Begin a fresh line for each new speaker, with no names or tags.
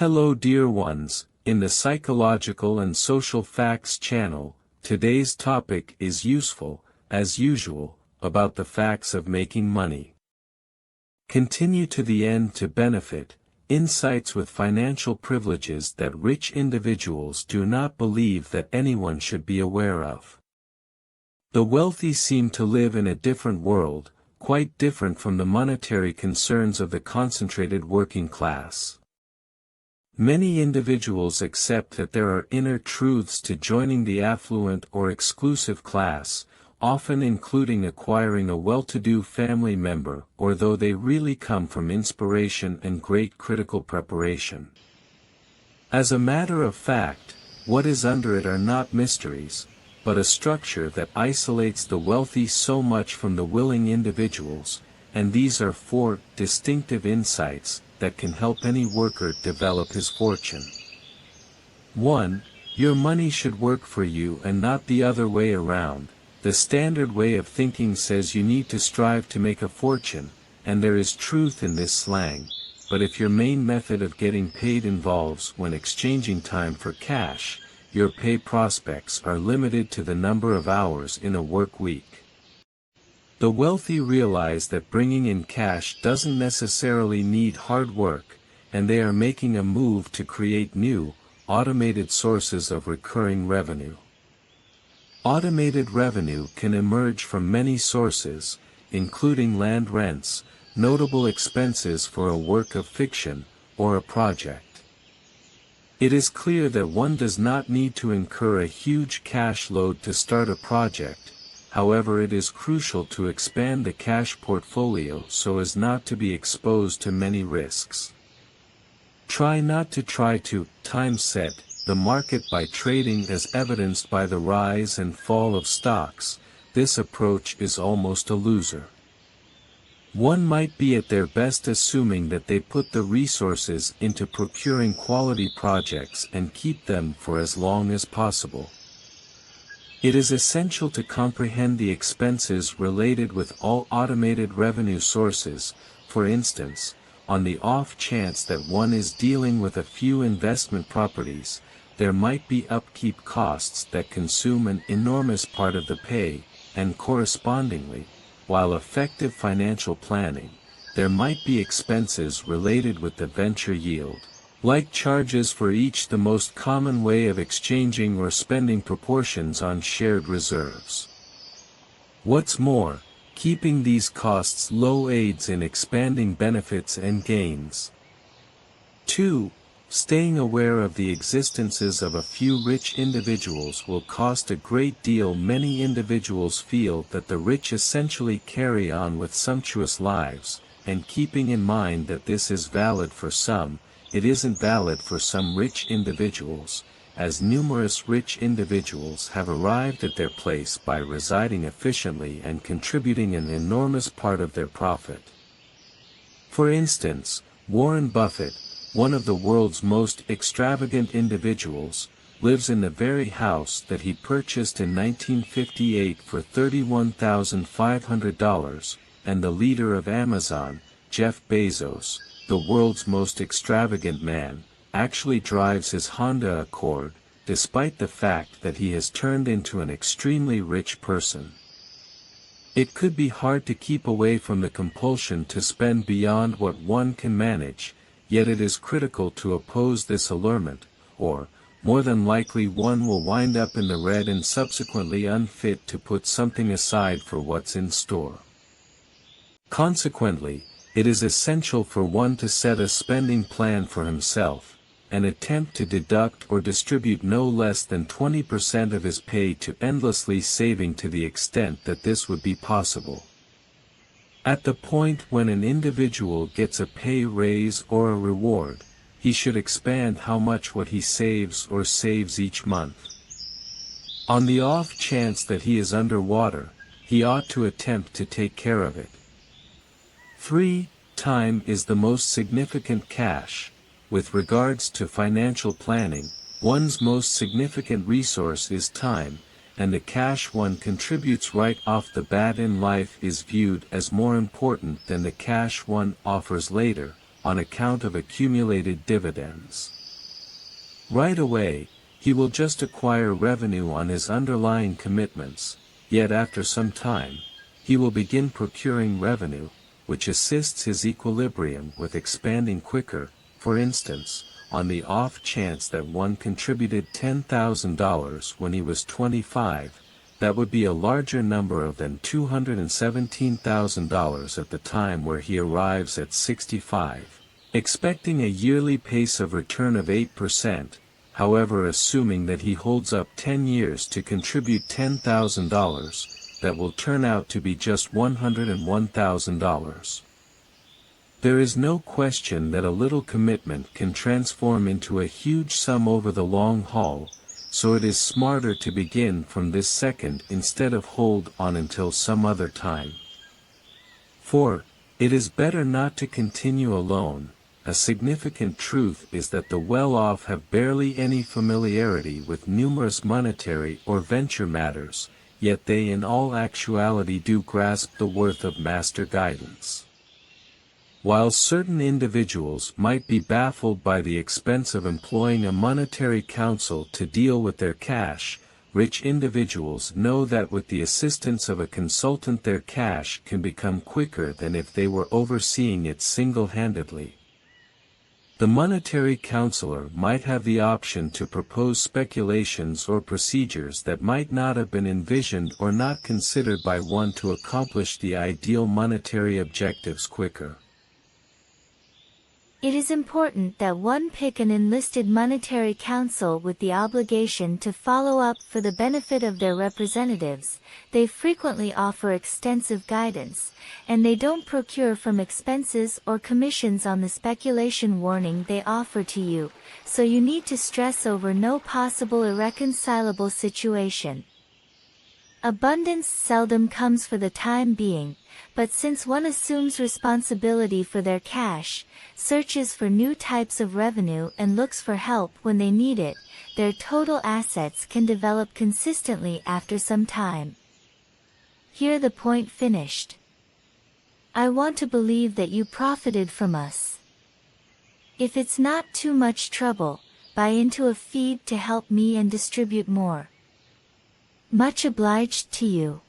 Hello dear ones, in the Psychological and Social Facts channel, today's topic is useful, as usual, about the facts of making money. Continue to the end to benefit, insights with financial privileges that rich individuals do not believe that anyone should be aware of. The wealthy seem to live in a different world, quite different from the monetary concerns of the concentrated working class. Many individuals accept that there are inner truths to joining the affluent or exclusive class, often including acquiring a well-to-do family member or though they really come from inspiration and great critical preparation. As a matter of fact, what is under it are not mysteries, but a structure that isolates the wealthy so much from the willing individuals, and these are 4 distinctive insights that can help any worker develop his fortune. 1. Your money should work for you and not the other way around. The standard way of thinking says you need to strive to make a fortune, and there is truth in this slang, but if your main method of getting paid involves when exchanging time for cash, your pay prospects are limited to the number of hours in a work week. The wealthy realize that bringing in cash doesn't necessarily need hard work, and they are making a move to create new, automated sources of recurring revenue. Automated revenue can emerge from many sources, including land rents, notable expenses for a work of fiction, or a project. It is clear that one does not need to incur a huge cash load to start a project. However, it is crucial to expand the cash portfolio so as not to be exposed to many risks. Try not to time set the market by trading as evidenced by the rise and fall of stocks. This approach is almost a loser. One might be at their best assuming that they put the resources into procuring quality projects and keep them for as long as possible. It is essential to comprehend the expenses related with all automated revenue sources. For instance, on the off chance that one is dealing with a few investment properties, there might be upkeep costs that consume an enormous part of the pay, and correspondingly, while effective financial planning, there might be expenses related with the venture yield, like charges for each. The most common way of exchanging or spending proportions on shared reserves. What's more, keeping these costs low aids in expanding benefits and gains. 2. Staying aware of the existences of a few rich individuals will cost a great deal. Many individuals feel that the rich essentially carry on with sumptuous lives, and keeping in mind that this is valid for some, it isn't valid for some rich individuals, as numerous rich individuals have arrived at their place by residing efficiently and contributing an enormous part of their profit. For instance, Warren Buffett, one of the world's most extravagant individuals, lives in the very house that he purchased in 1958 for $31,500, and the leader of Amazon, Jeff Bezos, the world's most extravagant man, actually drives his Honda Accord, despite the fact that he has turned into an extremely rich person. It could be hard to keep away from the compulsion to spend beyond what one can manage, yet it is critical to oppose this allurement, or, more than likely one will wind up in the red and subsequently unfit to put something aside for what's in store. Consequently, it is essential for one to set a spending plan for himself, and attempt to deduct or distribute no less than 20% of his pay to endlessly saving to the extent that this would be possible. At the point when an individual gets a pay raise or a reward, he should expand how much what he saves each month. On the off chance that he is underwater, he ought to attempt to take care of it. 3. Time is the most significant cash. With regards to financial planning, one's most significant resource is time, and the cash one contributes right off the bat in life is viewed as more important than the cash one offers later, on account of accumulated dividends. Right away, he will just acquire revenue on his underlying commitments, yet after some time, he will begin procuring revenue, which assists his equilibrium with expanding quicker. For instance, on the off chance that one contributed $10,000 when he was 25, that would be a larger number than $217,000 at the time where he arrives at 65, expecting a yearly pace of return of 8%, however assuming that he holds up 10 years to contribute $10,000, that will turn out to be just $101,000. There is no question that a little commitment can transform into a huge sum over the long haul, so it is smarter to begin from this second instead of hold on until some other time. 4. It is better not to continue alone. A significant truth is that the well-off have barely any familiarity with numerous monetary or venture matters, yet they in all actuality do grasp the worth of master guidance. While certain individuals might be baffled by the expense of employing a monetary counsel to deal with their cash, rich individuals know that with the assistance of a consultant their cash can become quicker than if they were overseeing it single-handedly. The monetary counselor might have the option to propose speculations or procedures that might not have been envisioned or not considered by one to accomplish the ideal monetary objectives quicker.
It is important that one pick an enlisted monetary counsel with the obligation to follow up for the benefit of their representatives. They frequently offer extensive guidance, and they don't procure from expenses or commissions on the speculation warning they offer to you, so you need to stress over no possible irreconcilable situation. Abundance seldom comes for the time being, but since one assumes responsibility for their cash, searches for new types of revenue and looks for help when they need it, their total assets can develop consistently after some time. Here the point finished. I want to believe that you profited from us. If it's not too much trouble, buy into a feed to help me and distribute more. Much obliged to you.